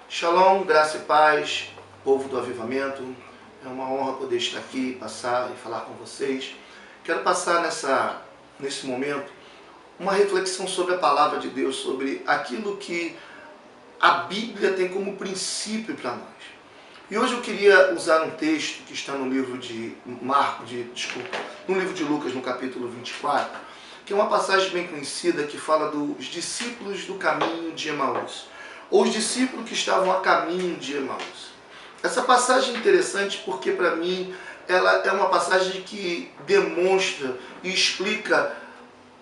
Shalom, graça e paz, povo do Avivamento. É uma honra poder estar aqui, passar e falar com vocês. Quero passar nesse momento uma reflexão sobre a palavra de Deus, sobre aquilo que a Bíblia tem como princípio para nós. E hoje eu queria usar um texto que está no livro no livro de Lucas, no capítulo 24, que é uma passagem bem conhecida que fala dos discípulos do caminho de Emaús, ou os discípulos que estavam a caminho de Emaús. Essa passagem é interessante porque, para mim, ela é uma passagem que demonstra e explica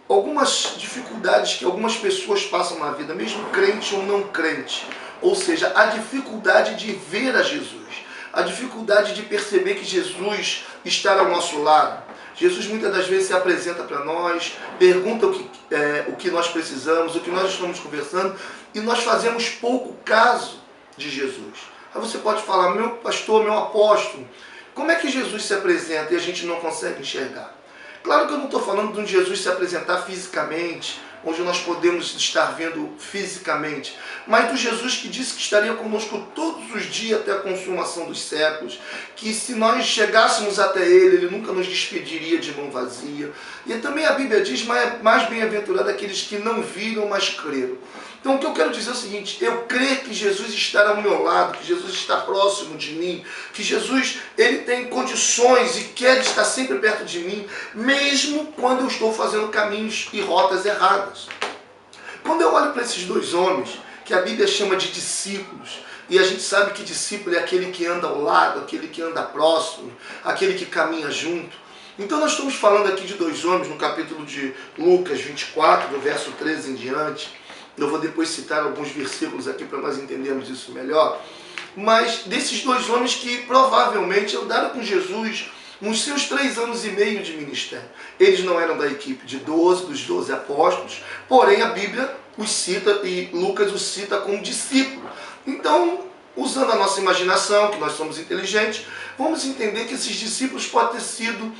algumas dificuldades que algumas pessoas passam na vida, mesmo crente ou não crente. Ou seja, a dificuldade de ver a Jesus, a dificuldade de perceber que Jesus está ao nosso lado. Jesus muitas das vezes se apresenta para nós, pergunta o que nós precisamos, o que nós estamos conversando, e nós fazemos pouco caso de Jesus. Aí você pode falar, meu pastor, meu apóstolo, como é que Jesus se apresenta e a gente não consegue enxergar? Claro que eu não estou falando de um Jesus se apresentar fisicamente, onde nós podemos estar vendo fisicamente, mas do Jesus que disse que estaria conosco todos os dias até a consumação dos séculos, que se nós chegássemos até Ele nunca nos despediria de mão vazia. E também a Bíblia diz, mais bem-aventurado aqueles que não viram, mas creram. Então o que eu quero dizer é o seguinte, eu creio que Jesus está ao meu lado, que Jesus está próximo de mim, que Jesus ele tem condições e quer estar sempre perto de mim, mesmo quando eu estou fazendo caminhos e rotas erradas. Quando eu olho para esses dois homens, que a Bíblia chama de discípulos, e a gente sabe que discípulo é aquele que anda ao lado, aquele que anda próximo, aquele que caminha junto. Então nós estamos falando aqui de dois homens no capítulo de Lucas 24, do verso 13 em diante. Eu vou depois citar alguns versículos aqui para nós entendermos isso melhor. Mas desses dois homens que provavelmente andaram com Jesus nos seus 3 anos e meio de ministério. Eles não eram da equipe dos 12 apóstolos, porém a Bíblia os cita e Lucas os cita como discípulo. Então, usando a nossa imaginação, que nós somos inteligentes, vamos entender que esses discípulos podem ter sido,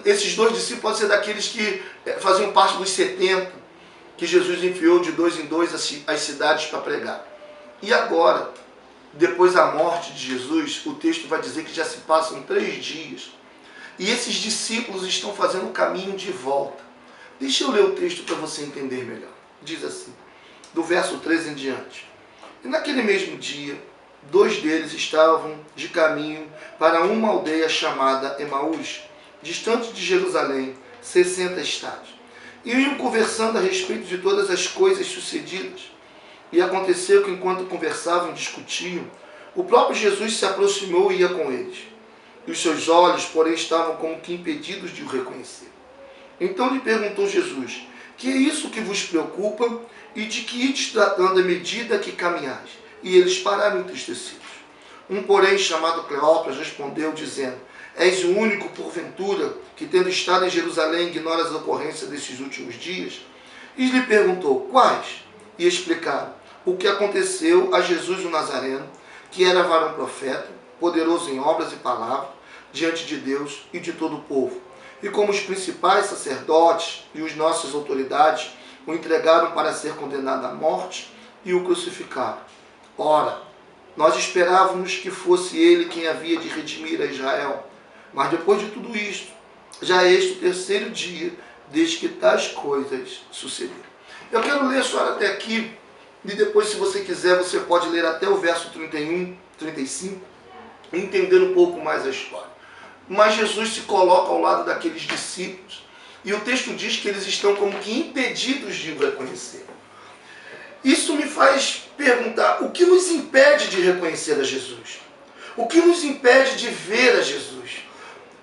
esses dois discípulos podem ser daqueles que faziam parte dos 70, que Jesus enviou de 2 em 2 as cidades para pregar. E agora, depois da morte de Jesus, o texto vai dizer que já se passam 3 dias. E esses discípulos estão fazendo o caminho de volta. Deixa eu ler o texto para você entender melhor. Diz assim, do verso 13 em diante. E naquele mesmo dia, 2 deles estavam de caminho para uma aldeia chamada Emaús, distante de Jerusalém, 60 estádios. E iam conversando a respeito de todas as coisas sucedidas. E aconteceu que enquanto conversavam e discutiam, o próprio Jesus se aproximou e ia com eles. E os seus olhos, porém, estavam como que impedidos de o reconhecer. Então lhe perguntou Jesus, que é isso que vos preocupa e de que ides tratando à medida que caminhais? E eles pararam entristecidos. Um, porém, chamado Cleópas, respondeu, dizendo, és o único, porventura, que tendo estado em Jerusalém, ignora as ocorrências desses últimos dias? E lhe perguntou, quais? E explicaram o que aconteceu a Jesus o Nazareno, que era varão profeta, poderoso em obras e palavras, diante de Deus e de todo o povo. E como os principais sacerdotes e as nossas autoridades o entregaram para ser condenado à morte e o crucificaram. Ora, nós esperávamos que fosse ele quem havia de redimir a Israel. Mas depois de tudo isto, já é este o 3º dia desde que tais coisas sucederam. Eu quero ler só até aqui, e depois, se você quiser, você pode ler até o verso 31, 35, entender um pouco mais a história. Mas Jesus se coloca ao lado daqueles discípulos, e o texto diz que eles estão como que impedidos de o reconhecer. Isso me faz perguntar, o que nos impede de reconhecer a Jesus? O que nos impede de ver a Jesus?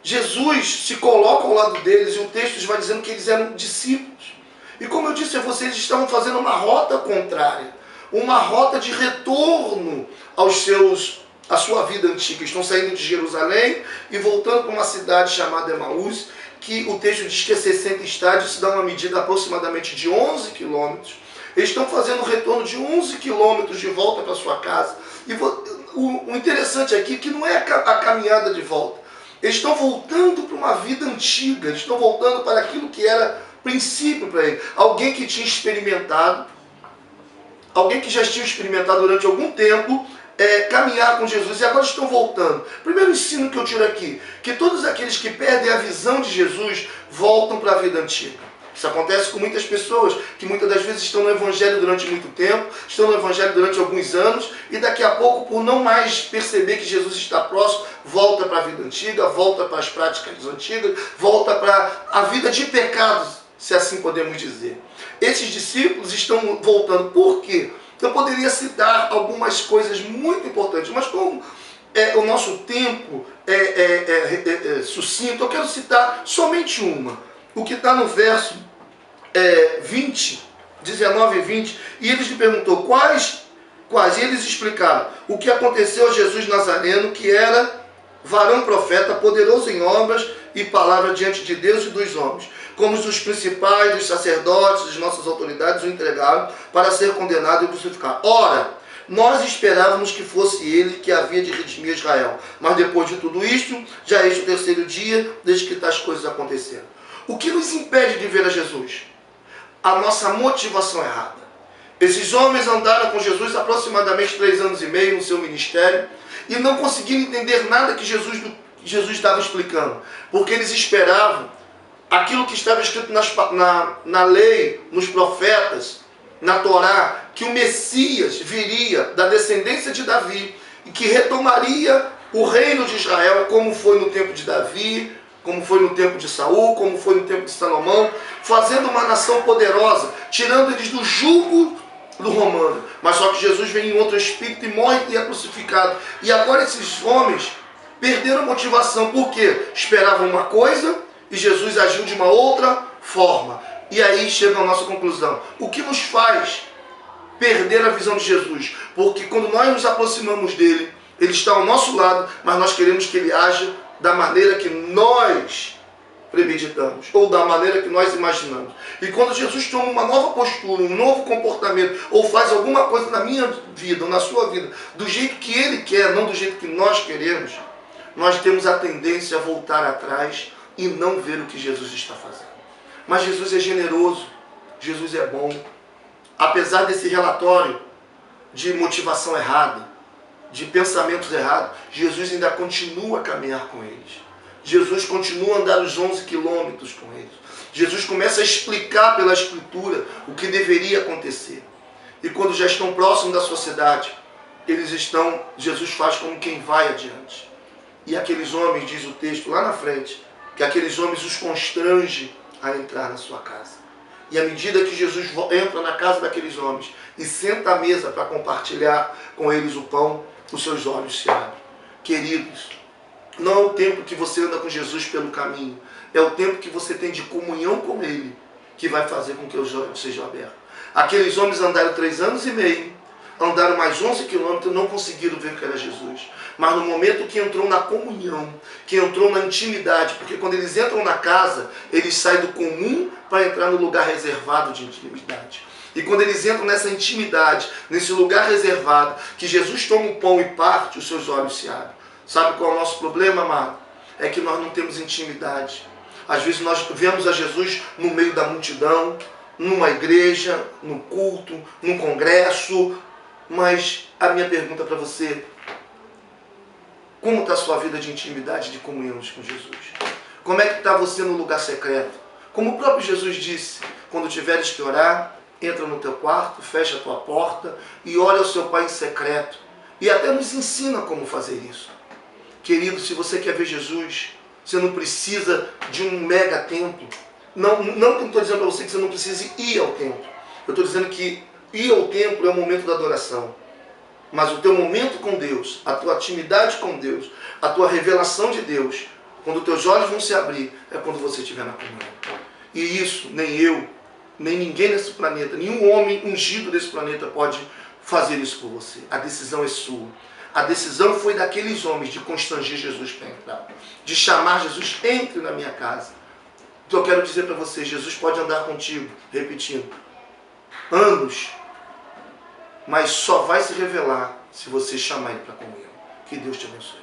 Jesus se coloca ao lado deles e o texto vai dizendo que eles eram discípulos. E como eu disse a vocês, eles estavam fazendo uma rota contrária, uma rota de retorno à sua vida antiga. Estão saindo de Jerusalém e voltando para uma cidade chamada Emaús, que o texto diz que é 60 estádios, se dá uma medida aproximadamente de 11 quilômetros. Eles estão fazendo o retorno de 11 quilômetros de volta para sua casa. E o interessante aqui é que não é a caminhada de volta. Eles estão voltando para uma vida antiga, eles estão voltando para aquilo que era princípio para ele. Alguém que tinha experimentado, alguém que já tinha experimentado durante algum tempo caminhar com Jesus e agora estão voltando. Primeiro ensino que eu tiro aqui, que todos aqueles que perdem a visão de Jesus voltam para a vida antiga. Isso acontece com muitas pessoas que muitas das vezes estão no Evangelho durante muito tempo, estão no Evangelho durante alguns anos e daqui a pouco, por não mais perceber que Jesus está próximo, volta para a vida antiga, volta para as práticas antigas, volta para a vida de pecados, se assim podemos dizer. Esses discípulos estão voltando. Por quê? Eu poderia citar algumas coisas muito importantes, mas como o nosso tempo é sucinto, eu quero citar somente uma. O que está no verso 20, 19 e 20, e eles lhe perguntou quais, e eles explicaram o que aconteceu a Jesus Nazareno, que era varão profeta, poderoso em obras e palavra diante de Deus e dos homens, como os principais, dos sacerdotes, das nossas autoridades o entregaram para ser condenado e crucificado. Ora, nós esperávamos que fosse ele que havia de redimir Israel, mas depois de tudo isto, já é este o terceiro dia desde que tais coisas aconteceram. O que nos impede de ver a Jesus? A nossa motivação errada. Esses homens andaram com Jesus aproximadamente 3 anos e meio no seu ministério e não conseguiram entender nada que Jesus estava explicando, porque eles esperavam aquilo que estava escrito na lei, nos profetas, na Torá, que o Messias viria da descendência de Davi e que retomaria o reino de Israel, como foi no tempo de Davi, como foi no tempo de Saul, como foi no tempo de Salomão, fazendo uma nação poderosa, tirando eles do jugo do romano. Mas só que Jesus vem em outro espírito e morre e é crucificado. E agora esses homens perderam a motivação, porque esperavam uma coisa e Jesus agiu de uma outra forma. E aí chega a nossa conclusão. O que nos faz perder a visão de Jesus? Porque quando nós nos aproximamos dele, ele está ao nosso lado, mas nós queremos que ele haja da maneira que nós premeditamos, ou da maneira que nós imaginamos. E quando Jesus toma uma nova postura, um novo comportamento, ou faz alguma coisa na minha vida, ou na sua vida, do jeito que ele quer, não do jeito que nós queremos, nós temos a tendência a voltar atrás e não ver o que Jesus está fazendo. Mas Jesus é generoso, Jesus é bom. Apesar desse relatório de motivação errada, de pensamentos errados, Jesus ainda continua a caminhar com eles. Jesus continua a andar os 11 quilômetros com eles. Jesus começa a explicar pela Escritura o que deveria acontecer. E quando já estão próximos da sociedade, Jesus faz como quem vai adiante. E aqueles homens, diz o texto lá na frente, que aqueles homens os constrange a entrar na sua casa. E à medida que Jesus entra na casa daqueles homens e senta à mesa para compartilhar com eles o pão, os seus olhos se abrem. Queridos, não é o tempo que você anda com Jesus pelo caminho, é o tempo que você tem de comunhão com ele que vai fazer com que os olhos sejam abertos. Aqueles homens andaram 3 anos e meio, andaram mais 11 quilômetros e não conseguiram ver que era Jesus. Mas no momento que entrou na comunhão, que entrou na intimidade, porque quando eles entram na casa, eles saem do comum para entrar no lugar reservado de intimidade. E quando eles entram nessa intimidade, nesse lugar reservado, que Jesus toma o pão e parte, os seus olhos se abrem. Sabe qual é o nosso problema, amado? É que nós não temos intimidade. Às vezes nós vemos a Jesus no meio da multidão, numa igreja, num culto, num congresso. Mas a minha pergunta para você: como está a sua vida de intimidade, de comunhão com Jesus? Como é que está você no lugar secreto? Como o próprio Jesus disse, quando tiveres que orar, entra no teu quarto, fecha a tua porta e ora ao seu Pai em secreto. E até nos ensina como fazer isso. Querido, se você quer ver Jesus, você não precisa de um mega templo. Não estou dizendo para você que você não precisa ir ao templo. Eu estou dizendo que ir ao templo é o momento da adoração. Mas o teu momento com Deus, a tua intimidade com Deus, a tua revelação de Deus, quando os teus olhos vão se abrir, é quando você estiver na comunhão. E isso, nem eu, nem ninguém nesse planeta, nenhum homem ungido desse planeta pode fazer isso por você. A decisão é sua. A decisão foi daqueles homens de constranger Jesus para entrar, de chamar Jesus, entre na minha casa. Então eu quero dizer para você, Jesus pode andar contigo, repetindo, anos, mas só vai se revelar se você chamar ele para a comunhão. Que Deus te abençoe.